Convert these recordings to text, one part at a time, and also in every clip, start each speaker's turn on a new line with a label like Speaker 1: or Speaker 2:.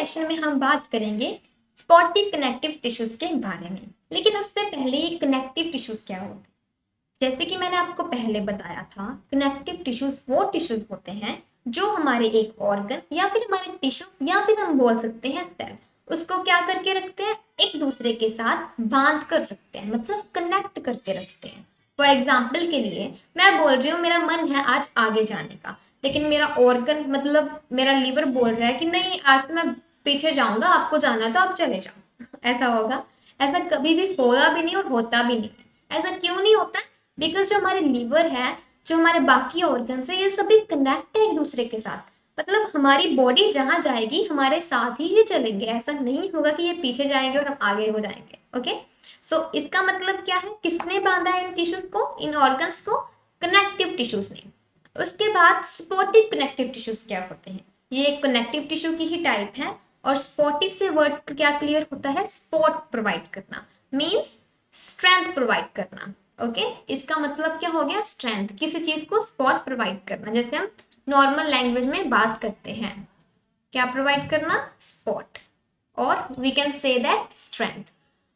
Speaker 1: Session में हम बात करेंगे स्पॉटिक कनेक्टिव टिश्यूज के बारे में। लेकिन उससे पहले ये कनेक्टिव टिश्यूज क्या होते हैं? जैसे कि मैंने आपको पहले बताया था, कनेक्टिव टिश्यूज वो टिश्यूज होते हैं जो हमारे एक ऑर्गन या फिर हमारे टिश्यू या फिर हम बोल सकते हैं सेल, उसको क्या करके रखते हैं, एक दूसरे के साथ बांध कर रखते हैं, मतलब कनेक्ट करके रखते हैं। फॉर एग्जाम्पल के लिए मैं बोल रही हूँ मेरा मन है आज आगे जाने का, लेकिन मेरा ऑर्गन मतलब मेरा लीवर बोल रहा है कि नहीं आज तो मैं पीछे जाऊंगा, आपको जाना है तो आप चले जाओ। ऐसा होगा? ऐसा कभी भी होगा भी नहीं और होता भी नहीं है। ऐसा क्यों नहीं होता? बिकॉज जो हमारे लीवर है, जो हमारे बाकी ऑर्गन्स है, ये सभी कनेक्ट है एक दूसरे के साथ। मतलब हमारी बॉडी जहां जाएगी हमारे साथ ही ये चलेंगे। ऐसा नहीं होगा कि ये पीछे जाएंगे और हम आगे हो जाएंगे। ओके, सो इसका मतलब क्या है, किसने बांधा है इन टिश्यूज को, इन ऑर्गन्स को? कनेक्टिव टिश्यूज ने। उसके बाद स्पॉटिव कनेक्टिव टिश्यूज क्या होते हैं? ये एक कनेक्टिव टिश्यू की ही टाइप है। और स्पॉटिव से वर्ड क्या क्लियर होता है? स्पॉट प्रोवाइड करना मीन्स स्ट्रेंथ प्रोवाइड करना। ओके, इसका मतलब क्या हो गया? स्ट्रेंथ, किसी चीज को स्पॉट प्रोवाइड करना। जैसे हम नॉर्मल लैंग्वेज में बात करते हैं, क्या प्रोवाइड करना? स्पॉट, और we can say that strength.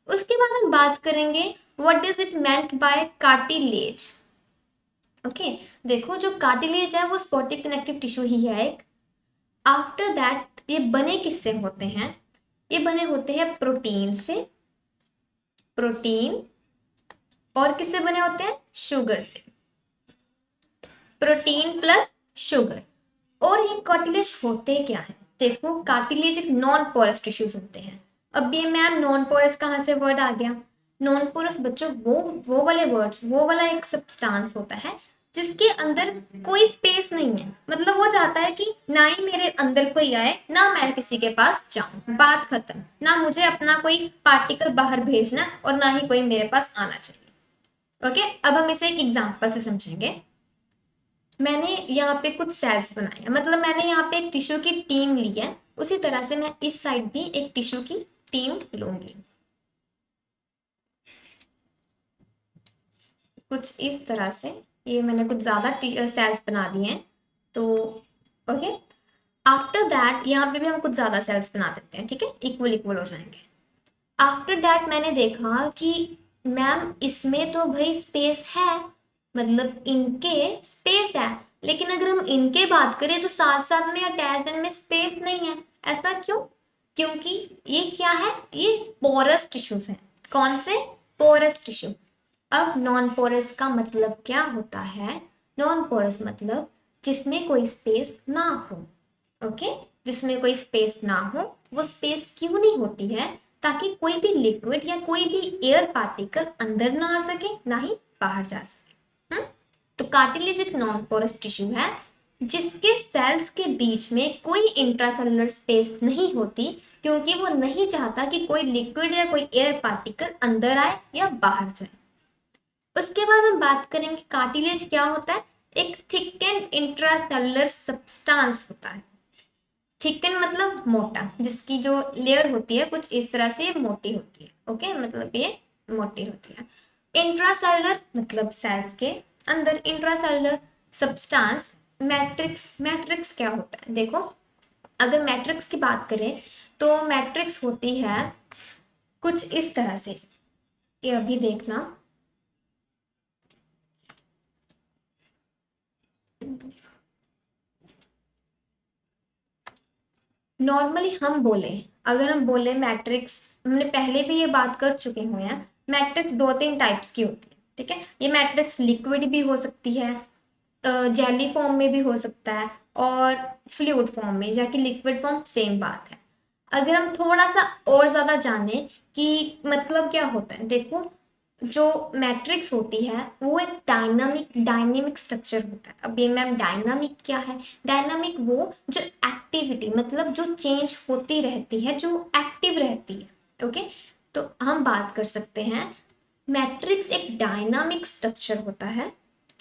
Speaker 1: उसके बाद हम बात करेंगे what does it meant by cartilage. Okay, देखो जो कार्टिलेज है वो स्पॉटिव कनेक्टिव टिश्यू ही है एक। आफ्टर दैट ये बने किससे होते हैं? ये बने होते हैं प्रोटीन से। प्रोटीन, और किससे बने होते हैं? शुगर से। Protein plus sugar. और ये कार्टिलेज होते क्या है? देखो, कार्टिलेज एक नॉन पोरस टिश्यूज होते हैं। अब ये मैम नॉन पोरस कहाँ से वर्ड आ गया? नॉन पोरस बच्चों वो वाले वर्ड्स, वो वाला एक सब्सटेंस होता है जिसके अंदर कोई स्पेस नहीं है। मतलब वो चाहता है कि ना ही मेरे अंदर कोई आए ना मैं किसी के पास जाऊं, बात खत्म। ना मुझे अपना कोई पार्टिकल बाहर भेजना और ना ही कोई मेरे पास आना चाहिए। ओके, अब हम इसे एक एग्जांपल से समझेंगे। मैंने यहाँ पे कुछ सेल्स बनाए हैं, मतलब मैंने यहाँ पे एक टिश्यू की टीम ली है। उसी तरह से मैं इस साइड भी एक टिश्यू की टीम लूंगी, कुछ इस तरह से। ये मैंने कुछ ज्यादा सेल्स बना दिए हैं, तो ओके। आफ्टर दैट यहाँ पे भी हम कुछ ज्यादा सेल्स बना देते हैं, ठीक है, इक्वल इक्वल हो जाएंगे। आफ्टर दैट मैंने देखा कि मैम इसमें तो भाई स्पेस है, मतलब इनके स्पेस है, लेकिन अगर हम इनके बात करें तो साथ साथ में अटैच्ड में स्पेस नहीं है। ऐसा क्यों? क्योंकि ये क्या है, ये पोरस टिश्यूज हैं। कौन से? Porous tissue. अब नॉन पोरस का मतलब क्या होता है? नॉन पोरस मतलब जिसमें कोई स्पेस ना हो। ओके, जिसमें कोई स्पेस ना हो। वो स्पेस क्यों नहीं होती है? ताकि कोई भी लिक्विड या कोई भी एयर पार्टिकल अंदर ना आ सके ना ही बाहर जा सके। तो कार्टिलेज एक नॉन पोरस टिश्यू है जिसके सेल्स के बीच में कोई इंट्रासेलुलर स्पेस नहीं होती, क्योंकि वो नहीं चाहता कि कोई लिक्विड या कोई एयर पार्टिकल अंदर आए या बाहर जाए। उसके बाद हम बात करेंगे कार्टिलेज क्या होता है। एक थिकेंड इंट्रासेलुलर सब्सटेंस होता है। थिकन मतलब मोटा, जिसकी जो लेयर होती है कुछ इस तरह से मोटी होती है। ओके, मतलब ये मोटी होती है। इंट्रासेलुलर मतलब सेल्स के अंदर। Intracellular substance. मैट्रिक्स, मैट्रिक्स क्या होता है? देखो, अगर मैट्रिक्स की बात करें तो मैट्रिक्स होती है कुछ इस तरह से। ये अभी देखना, नॉर्मली हम बोले, अगर हम बोले मैट्रिक्स, हमने पहले भी ये बात कर चुके हुए हैं। मैट्रिक्स दो तीन टाइप्स की होती है, ठीक है। ये मैट्रिक्स लिक्विड भी हो सकती है, जेली फॉर्म में भी हो सकता है, और फ्लूइड फॉर्म में, जाके लिक्विड फॉर्म सेम बात है। अगर हम थोड़ा सा और ज्यादा जाने कि मतलब क्या होता है, देखो जो मैट्रिक्स होती है वो एक डायनेमिक स्ट्रक्चर होता है। अब ये मैम डायनामिक क्या है? डायनामिक वो जो एक्टिविटी, मतलब जो चेंज होती रहती है, जो एक्टिव रहती है। ओके, तो हम बात कर सकते हैं मैट्रिक्स एक डायनामिक स्ट्रक्चर होता है।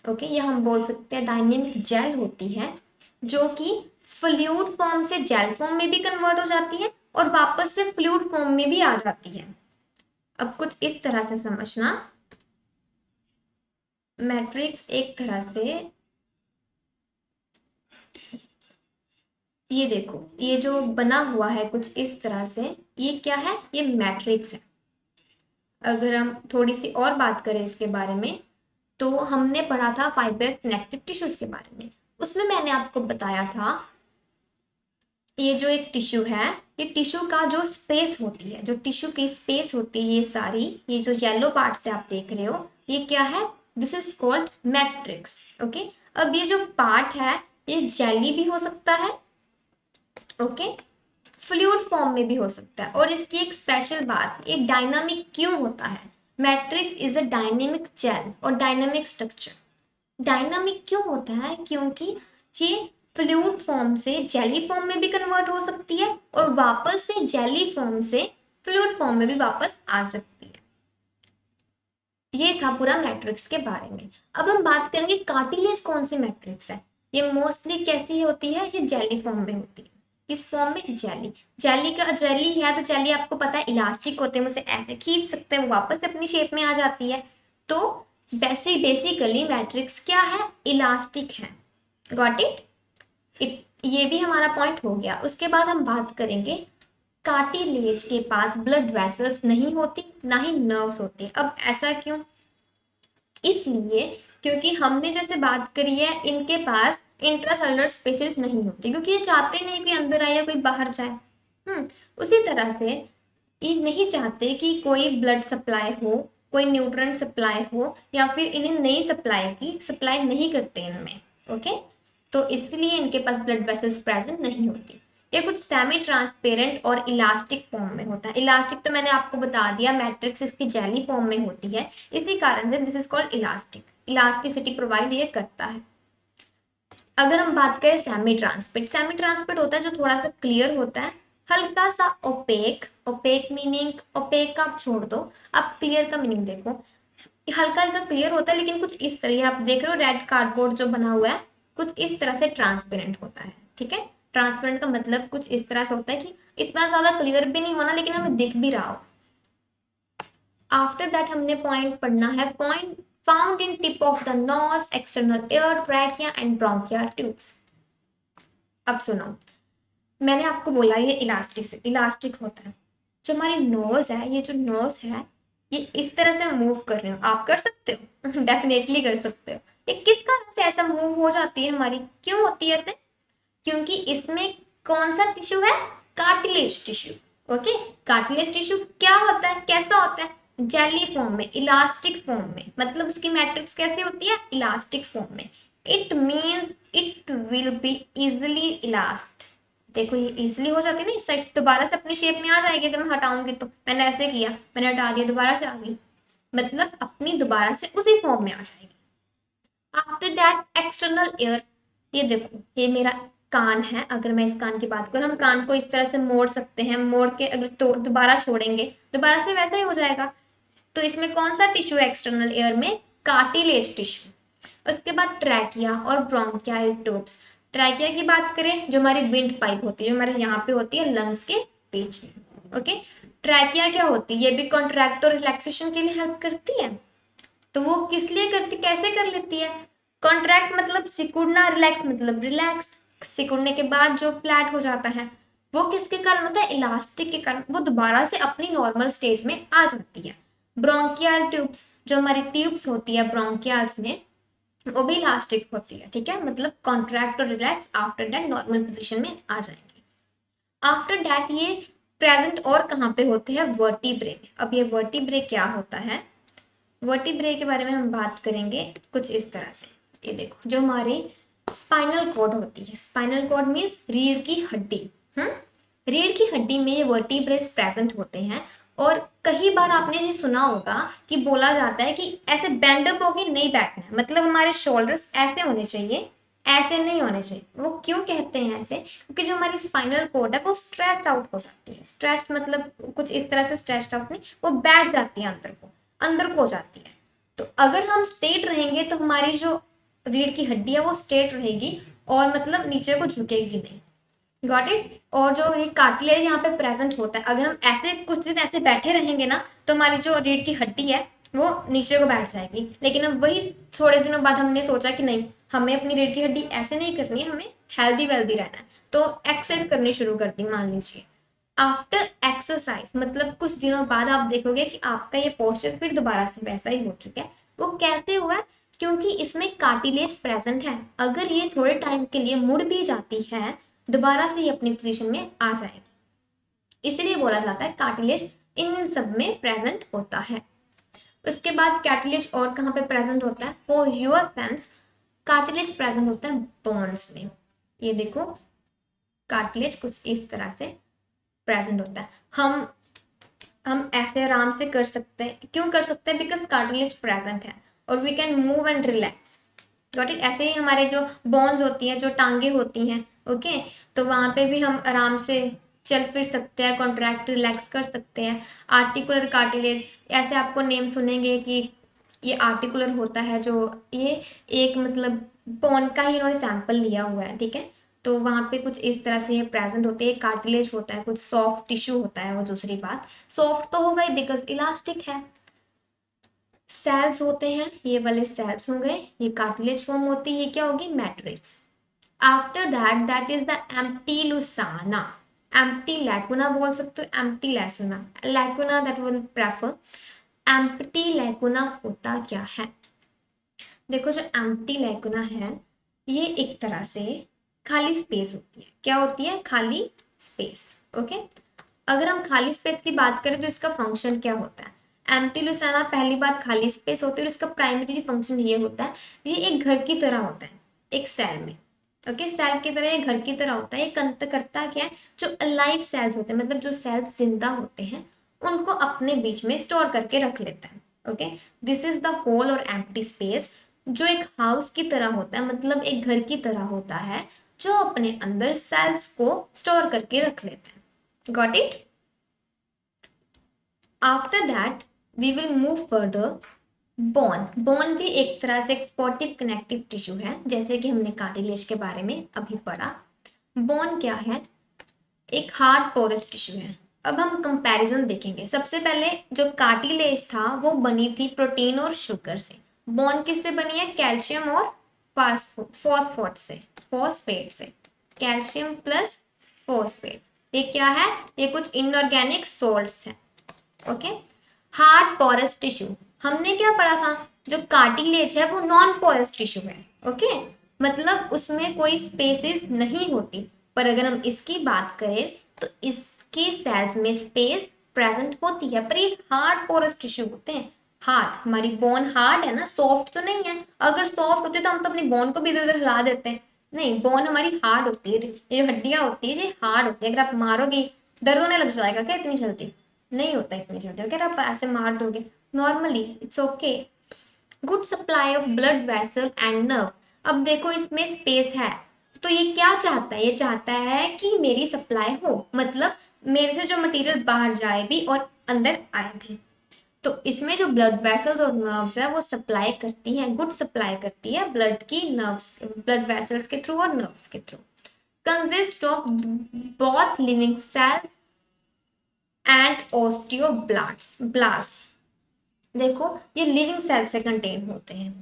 Speaker 1: ओके, ये हम बोल सकते हैं डायनेमिक जेल होती है, जो कि फ्लूइड फॉर्म से जेल फॉर्म में भी कन्वर्ट हो जाती है और वापस से फ्लूइड फॉर्म में भी आ जाती है। अब कुछ इस तरह से समझना, मैट्रिक्स एक तरह से ये देखो, ये जो बना हुआ है कुछ इस तरह से, ये क्या है, ये मैट्रिक्स है। अगर हम थोड़ी सी और बात करें इसके बारे में, तो हमने पढ़ा था फाइब्रस कनेक्टिव टिश्यूज के बारे में। उसमें मैंने आपको बताया था, ये जो एक टिश्यू है, ये टिश्यू का जो स्पेस होती है, जो टिश्यू की स्पेस होती है, ये सारी, ये जो येलो पार्ट से आप देख रहे हो, ये क्या है, this is called matrix. Okay, अब ये जो पार्ट है, ये जेली भी हो सकता है, ओके, फ्लूइड फॉर्म में भी हो सकता है। और इसकी एक स्पेशल बात, ये डायनामिक क्यों होता है, matrix is a dynamic gel और डायनामिक स्ट्रक्चर। डायनामिक क्यों होता है, क्योंकि ये फ्लूइड फॉर्म से जेली फॉर्म में भी कन्वर्ट हो सकती है और वापस से जेली फॉर्म से फ्लूइड फॉर्म में भी वापस आ सकती है। ये था पूरा मैट्रिक्स के बारे में। अब हम बात करेंगे कार्टिलेज कौन सी मैट्रिक्स है। ये मोस्टली कैसी होती है, ये जेली फॉर्म में होती है। किस फॉर्म में, जेली। जेली का जेली है तो जेली आपको पता है इलास्टिक होते हैं, उसे ऐसे खींच सकते हैं, वो वापस अपनी शेप में आ जाती है। तो बेसिकली मैट्रिक्स क्या है, इलास्टिक है। गॉट इट, ये भी हमारा पॉइंट हो गया। उसके बाद हम बात करेंगे, कार्टिलेज के पास ब्लड वेसल्स नहीं होती, ना ही नर्व्स होते। अब ऐसा क्यों, इसलिए क्योंकि हमने जैसे बात करी है, इनके पास इंट्रासेलुलर स्पेसेस नहीं होती, क्योंकि ये चाहते नहीं कोई अंदर आए या कोई बाहर जाए। उसी तरह से ये नहीं चाहते कि कोई ब्लड सप्लाई हो, कोई न्यूट्रिएंट सप्लाई हो, या फिर इन्हें नई सप्लाई नहीं करते इनमें। ओके, तो इसलिए इनके पास ब्लड वेसल्स प्रेजेंट नहीं होती। ये कुछ सेमी ट्रांसपेरेंट और इलास्टिक फॉर्म में होता है। इलास्टिक तो मैंने आपको बता दिया, मैट्रिक्स इसकी जेली फॉर्म में होती है, इसी कारण से this is called elastic. Elasticity provide ये करता है। अगर हम बात करें सेमी ट्रांसपेरेंट होता है जो थोड़ा सा क्लियर होता है, हल्का सा ओपेक। ओपेक मीनिंग, ओपेक आप छोड़ दो, आप क्लियर का मीनिंग देखो। हल्का हल्का क्लियर होता है, लेकिन कुछ इस तरह आप देख रहे हो रेड कार्डबोर्ड जो बना हुआ है, कुछ इस तरह से ट्रांसपेरेंट होता है। ठीक है, ट्रांसपेरेंट का मतलब कुछ इस तरह से होता है कि इतना ज्यादा क्लियर भी नहीं होना, लेकिन हमें दिख भी रहा हो। आफ्टर दैट हमने पॉइंट पढ़ना है, point found in tip of the nose, external air, trachea and bronchial tubes. अब सुनो, मैंने आपको बोला ये इलास्टिक होता है। जो हमारी नोज है, ये जो नोज है, ये इस तरह से मूव कर रहे हो, आप कर सकते हो डेफिनेटली कर सकते हो। ये किस कारण से ऐसा मूव हो जाती है हमारी, क्यों होती है ऐसे, क्योंकि इसमें कौन सा टिश्यू है, cartilage tissue. Okay, cartilage tissue क्या होता है, कैसा होता है, जेली फॉर्म में, इलास्टिक फॉर्म में। मतलब उसकी मैट्रिक्स कैसे होती है, इलास्टिक फॉर्म में। It means it will be easily elast. देखो ये इजिली हो जाती है ना, इस साइड से दोबारा से अपनी शेप में आ जाएगी। अगर मैं हटाऊंगी तो, मैंने ऐसे किया, मैंने हटा दिया, दोबारा से आ गई, मतलब अपनी दोबारा से उसी फॉर्म में आ जाएगी। आफ्टर दैट एक्सटर्नल एयर, ये देखो ये मेरा कान है, अगर मैं इस कान की बात करूँ, हम कान को इस तरह से मोड़ सकते हैं, मोड़ के अगर तो दोबारा छोड़ेंगे, दोबारा से वैसा ही हो जाएगा। तो इसमें कौन सा टिश्यू है एक्सटर्नल एयर में, कार्टिलेज टिश्यू। उसके बाद ट्रैकिया और ब्रोंकियल ट्यूब्स। ट्रैकिया की बात करें, जो हमारी विंड पाइप होती है, जो हमारे यहाँ पे होती है लंग्स के बीच में। ओके, ट्रैकिया क्या होती है, ये भी कॉन्ट्रैक्ट और रिलैक्सेशन के लिए हेल्प करती है। तो वो किस लिए करती, कैसे कर लेती है, कॉन्ट्रैक्ट मतलब सिकुड़ना, रिलैक्स मतलब रिलैक्स, सिकुड़ने के बाद जो फ्लैट हो जाता है, वो किसके कारण होता है, इलास्टिक के कारण, वो दोबारा से अपनी नॉर्मल स्टेज में आ जाती है। ब्रोंकियल ट्यूब्स, जो हमारी ट्यूब्स होती है ब्रोंकियल्स में, वो भी इलास्टिक होती है। ठीक है, मतलब कॉन्ट्रैक्ट और relax, after that normal position में आ जाएंगे। आफ्टर दैट ये प्रेजेंट और कहाँ पे होते हैं, वर्टिब्रे में। अब ये वर्टिब्रे क्या होता है, वर्टिब्रे के बारे में हम बात करेंगे कुछ इस तरह से। ये देखो, जो हमारी स्पाइनल कॉर्ड होती है, स्पाइनल कॉर्ड मीन्स रीढ़ की हड्डी। रीढ़ की हड्डी में ये वर्टिब्रेस प्रेजेंट होते हैं। और कई बार आपने ये सुना होगा कि बोला जाता है कि ऐसे बेंड अप होके नहीं बैठना है, मतलब हमारे शोल्डर्स ऐसे होने चाहिए, ऐसे नहीं होने चाहिए। वो क्यों कहते हैं ऐसे, क्योंकि जो हमारी स्पाइनल कॉर्ड है वो स्ट्रेच आउट हो जाती है। स्ट्रेच मतलब कुछ इस तरह से स्ट्रेच आउट नहीं, वो बैठ जाती है अंदर को हो जाती है। तो अगर हम स्ट्रेट रहेंगे तो हमारी जो रीढ़ की हड्डी है वो स्ट्रेट रहेगी, और मतलब नीचे को झुकेगी नहीं। Got it. और जो ये कार्टिलेज यहाँ पे प्रेजेंट होता है, अगर हम ऐसे कुछ दिन ऐसे बैठे रहेंगे ना, तो हमारी जो रीढ़ की हड्डी है वो नीचे को बैठ जाएगी। लेकिन अब वही थोड़े दिनों बाद हमने सोचा कि नहीं, हमें अपनी रीढ़ की हड्डी ऐसे नहीं करनी है, हमें हेल्दी वेल्दी रहना है, तो एक्सरसाइज करनी शुरू कर दी मान लीजिए। आफ्टर एक्सरसाइज मतलब कुछ दिनों बाद आप देखोगे कि आपका ये पोस्चर फिर दोबारा से वैसा ही हो चुका है। वो कैसे हुआ है? क्योंकि इसमें कार्टिलेज प्रेजेंट है। अगर ये थोड़े टाइम के लिए मुड़ भी जाती है, दोबारा से ये अपनी पोजीशन में आ जाएगी। इसलिए बोला जाता है कार्टिलेज इन सब में प्रेजेंट होता है। उसके बाद कार्टिलेज और कहाँ पे प्रेजेंट होता है? For your sense cartilage present होता है बोन्स में। ये देखो कार्टिलेज कुछ इस तरह से प्रेजेंट होता है। हम ऐसे आराम से कर सकते हैं। क्यों कर सकते हैं? बिकॉज कार्टिलेज प्रेजेंट है और we can move and relax. Got it? ऐसे ही हमारे जो बोन्स होती हैं, जो टांगे होती हैं, ओके, तो वहां पे भी हम आराम से चल फिर सकते हैं, कॉन्ट्रैक्ट रिलैक्स कर सकते हैं। आर्टिकुलर कार्टिलेज, ऐसे आपको नेम सुनेंगे कि ये आर्टिकुलर होता है, जो ये एक मतलब बोन का ही इन्होंने सैंपल लिया हुआ है, ठीक है। तो वहां पे कुछ इस तरह से प्रेजेंट होते हैं। कार्टिलेज होता है, कुछ सॉफ्ट टिश्यू होता है। वो दूसरी बात, सॉफ्ट तो होगा ही बिकॉज इलास्टिक है। सेल्स होते हैं, ये वाले सेल्स हो गए, ये कार्टिलेज फॉर्म होती है, ये क्या होगी? Matrix. After that that is the empty lacuna, empty lacuna बोल सकते हो, empty lacuna, lacuna that will prefer. Empty lacuna होता क्या है? देखो जो एम्प्टी लैकुना है, ये एक तरह से खाली स्पेस होती है। क्या होती है? खाली स्पेस, ओके। अगर हम खाली स्पेस की बात करें तो इसका फंक्शन क्या होता है? एम्प्टी लुसाना पहली बात खाली स्पेस होती है और इसका प्राइमरी फंक्शन ये होता है, ये एक घर की तरह होता है एक सेल में, ओके। सेल की तरह ये घर की तरह होता है। ये करता क्या है? जो अलाइव सेल्स होते हैं, मतलब जो सेल्स जिंदा होते हैं, उनको अपने बीच में स्टोर करके रख लेता है, okay. This is the hole और एम्प्टी स्पेस, जो एक हाउस की तरह होता है, मतलब एक घर की तरह होता है, जो अपने अंदर सेल्स को स्टोर करके रख लेता है। Got it? After that we will move further. Bone, bone भी एक तरह से एक स्पॉटिव कनेक्टिव टिश्यू है, जैसे कि हमने कार्टिलेज के बारे में अभी पढ़ा। बोन क्या है? एक हार्ड पोरस टिश्यू है। अब हम कंपैरिजन देखेंगे। सबसे पहले जो कार्टिलेज था वो बनी थी प्रोटीन और शुगर से। बोन किससे बनी है? कैल्शियम और फॉस्फोट से, फॉस्फेट से। कैल्शियम प्लस फॉस्फेट, ये क्या है? ये कुछ इनऑर्गेनिक सोल्ट्स है, ओके। हार्ड पोरस टिश्यू, हमने क्या पढ़ा था? जो कार्टिलेज है वो नॉन पोरस टिश्यू है, ओके। मतलब उसमें कोई स्पेसेस नहीं होती। पर अगर हम इसकी बात करें तो इसके सेल्स में स्पेस प्रेजेंट होती है, पर ये हार्ड पोरस टिश्यू होते हैं। हार्ड, हमारी बोन हार्ड है ना, सॉफ्ट तो नहीं है। अगर सॉफ्ट होती तो हम तो अपनी बोन को भी इधर उधर हिला देते हैं। नहीं, बोन हमारी हार्ड होती है। ये जो हड्डियां होती है ये हार्ड होती है। अगर आप मारोगे दर्द होने लग जाएगा क्या इतनी जल्दी? नहीं होता इतनी जल्दी। अगर आप ऐसे मार दोगे normally, it's okay. Good supply of blood vessel and nerve. अब देखो इसमें स्पेस है, तो ये क्या चाहता है? ये चाहता है कि मेरी सप्लाई हो, मतलब मेरे से जो मटेरियल बाहर जाए भी और अंदर आए भी। तो इसमें जो ब्लड वेसल्स और नर्व्स है वो सप्लाई करती हैं, गुड सप्लाई करती है ब्लड की, नर्व्स, ब्लड वेसल्स के थ्रू और नर्व्स के through. Consist of both living cells and osteoblasts, blasts. देखो ये लिविंग सेल से कंटेन होते हैं।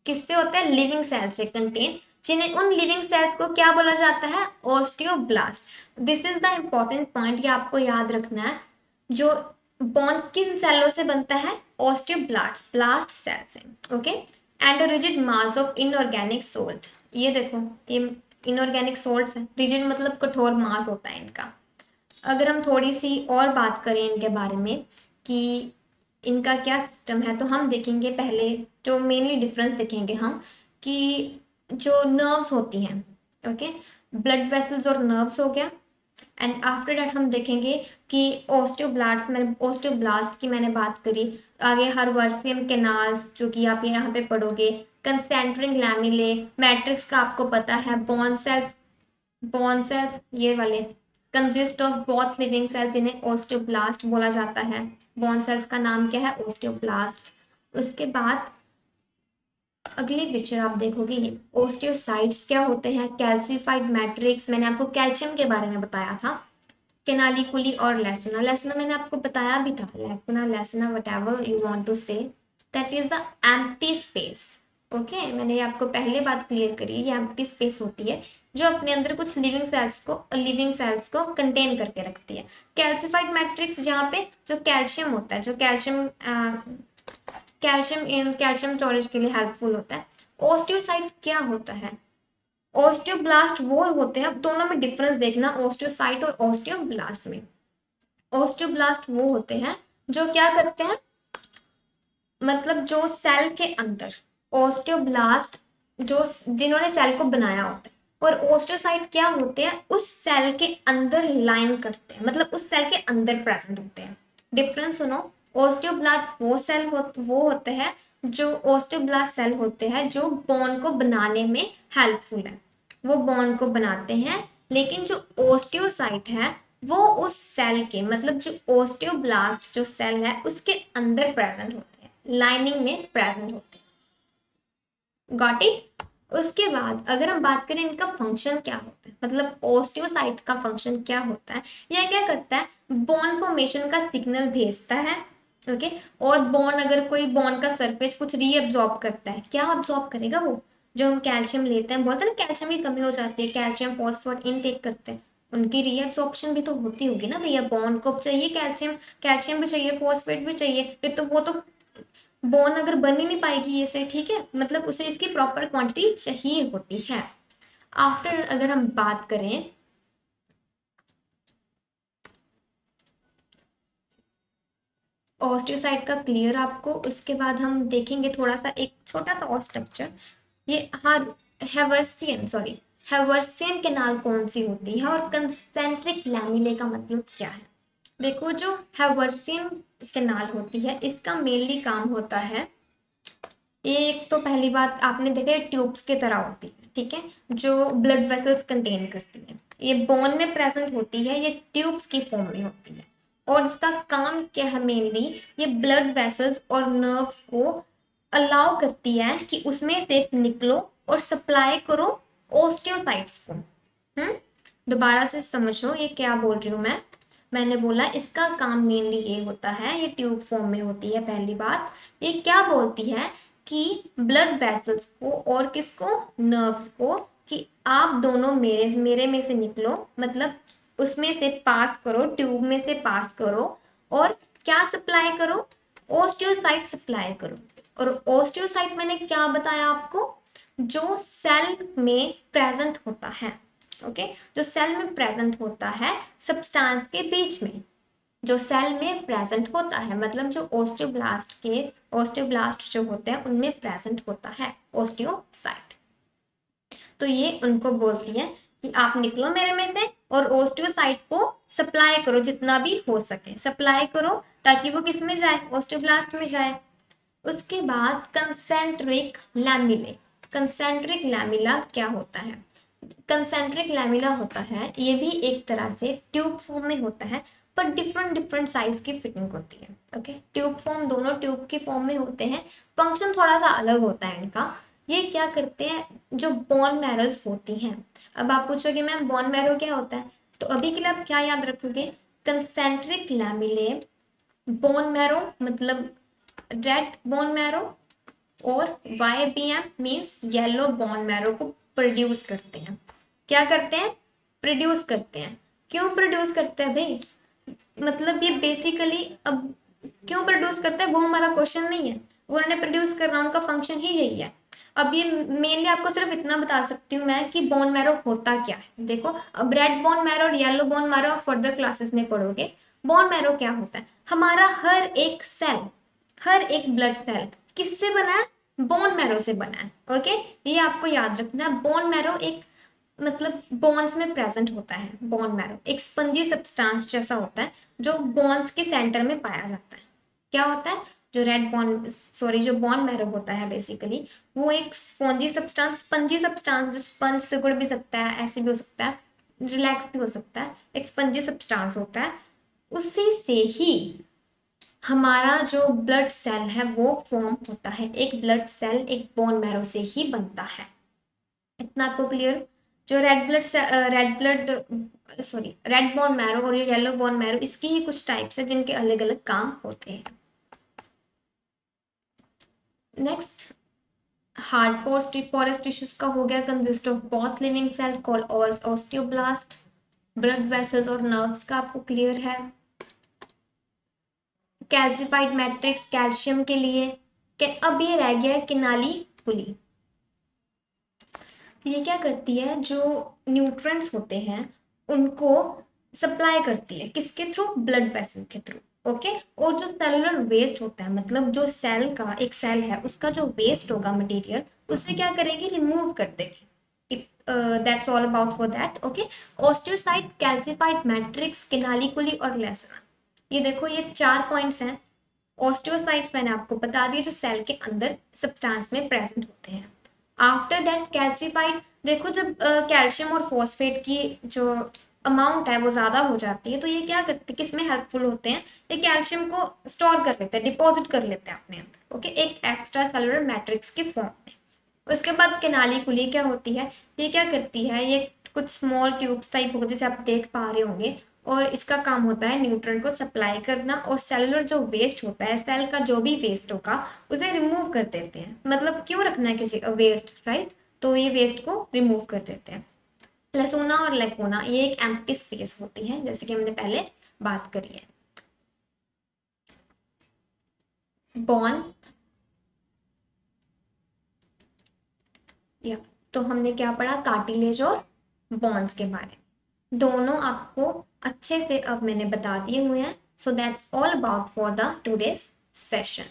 Speaker 1: किससे होते हैं? लिविंग सेल से कंटेन, जिन्हें उन लिविंग सेल्स को क्या बोला जाता है? Osteoblast. This is the important point, ये आपको याद रखना है। जो बोन किन सेलों से बनता है? ओस्टियोब्लास्ट, ब्लास्ट सेल से, okay. And rigid mass of inorganic salt, ये देखो ये इनऑर्गेनिक सोल्ट्स हैं। रिजिड मतलब कठोर मास होता है इनका। अगर हम थोड़ी सी और बात करें इनके बारे में कि इनका क्या सिस्टम है, तो हम देखेंगे पहले जो मेनली डिफरेंस देखेंगे हम, कि जो नर्व्स होती हैं, ओके, ब्लड वेसल्स और नर्व्स हो गया। एंड आफ्टर दैट हम देखेंगे कि ओस्टियोब्लास्ट की मैंने बात करी। आगे हर्वर्सियन कैनाल्स, जो कि आप यहाँ पे पढ़ोगे। कंसेंट्रिक लैमिले, मैट्रिक्स का आपको पता है। बॉन सेल्स ये वाले consist of both living cells, जिन्हें ओस्टियोब्लास्ट बोला जाता है। बॉन सेल्स का नाम क्या है? ओस्टियोब्लास्ट। उसके बाद अगली पिक्चर आप देखोगे, ये ओस्टियोसाइट्स क्या होते हैं? कैल्सिफाइड मैट्रिक्स, मैंने आपको कैल्शियम के बारे में बताया था। कैनालिकुली और लेसुना, लेसुना मैंने आपको बताया भी था, lacuna lacuna whatever you want to say. That is the empty space. Okay, मैंने ये आपको पहले बात क्लियर करी है, ये एम्प्टी स्पेस होती है जो अपने अंदर कुछ लिविंग सेल्स को कंटेन करके रखती है। कैल्सिफाइड मैट्रिक्स जहाँ पे जो कैल्शियम होता है, जो कैल्शियम स्टोरेज के लिए हेल्पफुल होता है। ओस्टियोसाइट क्या होता है? ओस्टियोब्लास्ट वो होते हैं, अब दोनों में डिफरेंस देखना, ओस्टियोसाइट और ओस्टियोब्लास्ट में। ओस्टियोब्लास्ट वो होते हैं जो क्या करते हैं, मतलब जो सेल के अंदर, ओस्टियोब्लास्ट जो जिन्होंने सेल को बनाया होता है, और ओस्टियोसाइट क्या होते हैं, उस सेल के अंदर लाइन करते हैं, मतलब उस सेल के अंदर प्रेजेंट होते हैं। डिफरेंस सुनो, ओस्टियोब्लास्ट वो होते हैं जो ओस्टियोब्लास्ट सेल होते हैं जो बोन को बनाने में हेल्पफुल है, वो बोन को बनाते हैं। लेकिन जो ओस्टियोसाइट है वो उस सेल के, मतलब जो ओस्टियोब्लास्ट जो सेल है उसके अंदर प्रेजेंट होते हैं, लाइनिंग में प्रेजेंट होते हैं। Got it? उसके बाद अगर हम बात करें इनका फंक्शन क्या होता है, मतलब ओस्टियोसाइट का फंक्शन क्या होता है, यह क्या करता है, बोन फॉर्मेशन का सिग्नल भेजता है। ओके, और बोन, अगर कोई बोन का सरफेस कुछ रीअब्सॉर्ब करता है, क्या अब्सॉर्ब करेगा वो, जो हम कैल्शियम लेते हैं, बोलते हैं ना कैल्शियम की कमी हो जाती है, कैल्शियम फॉस्फोरेट इनटेक करते हैं, उनकी रीअब्सॉर्प्शन भी तो होती होगी ना भैया, बोन को चाहिए कैल्शियम, कैल्शियम भी चाहिए, फॉस्फेट भी चाहिए, तो वो तो बोन अगर बन ही नहीं पाएगी ऐसे, ठीक है, मतलब उसे इसकी प्रॉपर क्वांटिटी चाहिए होती है। आफ्टर अगर हम बात करें ऑस्टियोसाइट का क्लियर आपको, उसके बाद हम देखेंगे थोड़ा सा एक छोटा सा और स्ट्रक्चर, ये हाँ, हेवर्सियन कैनाल कौन सी होती है और कंसेंट्रिक लैमिले का मतलब क्या है। देखो, जो हेवर्सियन कैनाल होती है इसका मेनली काम होता है, ये एक तो पहली बात आपने देखा है ट्यूब्स की तरह होती है, ठीक है, जो ब्लड वेसल्स कंटेन करती है, ये बोन में प्रेजेंट होती है, ये ट्यूब्स की फॉर्म में होती है, और इसका काम क्या है मेनली, ये ब्लड वेसल्स और नर्व्स को अलाउ करती है कि उसमें से निकलो और सप्लाई करो ओस्टियोसाइट्स को। दोबारा से समझो ये क्या बोल रही हूँ मैं। मैंने बोला इसका काम मेनली ये होता है, ये ट्यूब फॉर्म में होती है, पहली बात, ये क्या बोलती है कि ब्लड वेसल्स को और किसको, नर्व्स को, कि आप दोनों मेरे मेरे में से निकलो, मतलब उसमें से पास करो, ट्यूब में से पास करो, और क्या सप्लाई करो, ओस्टियोसाइट सप्लाई करो। और ओस्टियोसाइट मैंने क्या बताया आपको, जो सेल में प्रेजेंट होता है। ओके, जो सेल में प्रेजेंट होता है सब्सटेंस के बीच में, जो सेल में प्रेजेंट होता है, मतलब जो ओस्टियोब्लास्ट जो होते हैं उनमें प्रेजेंट होता है ओस्टियोसाइट। तो ये उनको बोलती है कि आप निकलो मेरे में से और ओस्टियोसाइट को सप्लाई करो, जितना भी हो सके सप्लाई करो, ताकि वो किस में जाए, ओस्टियोब्लास्ट में जाए। उसके बाद कंसेंट्रिक लैमिला क्या होता है, कंसेंट्रिक लैमिला होता है, ये भी एक तरह से ट्यूब फॉर्म में होता है, पर डिफरेंट डिफरेंट साइज की फिटिंग होती है। ओके, ट्यूब फॉर्म, दोनों ट्यूब के फॉर्म में होते हैं, फंक्शन थोड़ा सा अलग होता है इनका। ये क्या करते हैं, जो बोन मैरोज होती हैं, अब आप पूछोगे मैम बोन मैरो क्या होता है, तो अभी के लिए आप क्या याद रखोगे, कंसेंट्रिक लैमिले, बोन मैरो मतलब रेड बोन मैरो, और YBM means yellow bone marrow को प्रोड्यूस करते हैं। क्या करते हैं, प्रोड्यूस करते हैं। क्यों प्रोड्यूस करते हैं भाई, मतलब ये बेसिकली, अब क्यों प्रोड्यूस करता है वो हमारा क्वेश्चन नहीं है, वो उन्होंने प्रोड्यूस करना, उनका फंक्शन ही यही है। अब ये मेनली आपको सिर्फ इतना बता सकती हूँ मैं कि बोन मैरो होता क्या है। देखो, अब रेड बोन मैरो और येलो बोन मैरो आप फर्दर क्लासेस में पढ़ोगे। बोन मैरो क्या होता है, हमारा हर एक सेल, हर एक ब्लड सेल किससे बना है, बोन मैरो से बना है। ओके, ये आपको याद रखना है। बोन मैरो एक, मतलब बोन्स में प्रेजेंट होता है, बोन मैरो एक स्पंजी सब्सटेंस जैसा होता है जो बोन्स के सेंटर में पाया जाता है। क्या होता है, जो रेड बोन सॉरी जो बोन मैरो होता है बेसिकली, वो एक स्पंजी सब्सटेंस, जो स्पंज सिकुड़ भी सकता है, ऐसे भी हो सकता है, रिलैक्स भी हो सकता है, एक स्पंजी सब्सटेंस होता है, उसी से ही हमारा जो ब्लड सेल है वो फॉर्म होता है। एक ब्लड सेल एक बोन मैरो से ही बनता है। इतना आपको क्लियर। जो रेड बोन मैरो और येलो बोन मैरो, इसकी ही कुछ टाइप्स है जिनके अलग अलग काम होते हैं। नेक्स्ट हार्ड पोरस टिश्यूज का हो गया, consist of both living cell called osteoblast. Blood vessels और नर्व्स का आपको क्लियर है। कैल्सिफाइड मैट्रिक्स कैल्शियम के लिए। अब ये रह गया है किनाली पुली। ये क्या करती है, जो न्यूट्रिएंट्स होते हैं उनको सप्लाई करती है, किसके थ्रू, ब्लड वेसल के थ्रू। ओके, और जो सेलुलर वेस्ट होता है, मतलब जो सेल का एक सेल है उसका जो वेस्ट होगा मटेरियल, उसे क्या करेगी, रिमूव कर देगी। That's all about for that. Okay, osteocyte, calcified matrix, canaliculi और लेसुना। ये देखो, ये 4 पॉइंट्स हैं। ऑस्टियोसाइट्स मैंने आपको बता दिया, जो सेल के अंदर सब्सटेंस में प्रेजेंट होते हैं। आफ्टर दैट कैल्सिफाइड, देखो जब कैल्शियम और फॉस्फेट की जो अमाउंट है वो ज़्यादा हो जाती है, तो ये क्या करते हैं, किसमें हेल्पफुल होते हैं, ये कैल्शियम को स्टोर कर लेते हैं, डिपॉजिट कर लेते हैं अपने अंदर। ओके, एक एक्स्ट्रा सेलुलर मैट्रिक्स की फॉर्म में। उसके बाद किनालिकुली क्या होती है, ये क्या करती है, ये कुछ स्मॉल ट्यूब्स टाइप होते हैं जैसे आप देख पा रहे होंगे, और इसका काम होता है न्यूट्रॉन को सप्लाई करना, और सेलुलर जो वेस्ट होता है, सेल का जो भी वेस्ट होगा उसे रिमूव कर देते हैं। मतलब क्यों रखना है किसी वेस्ट, राइट, तो ये वेस्ट को रिमूव कर देते हैं। लसूना और लेकोना, ये एक एम्प्टी स्पेस होती है, जैसे कि हमने पहले बात करी है। बॉन, या तो हमने क्या पढ़ा, कार्टिलेज और बॉन्स के बारे में, दोनों आपको अच्छे से अब मैंने बता दिए हुए हैं। So that's all about for the today's session.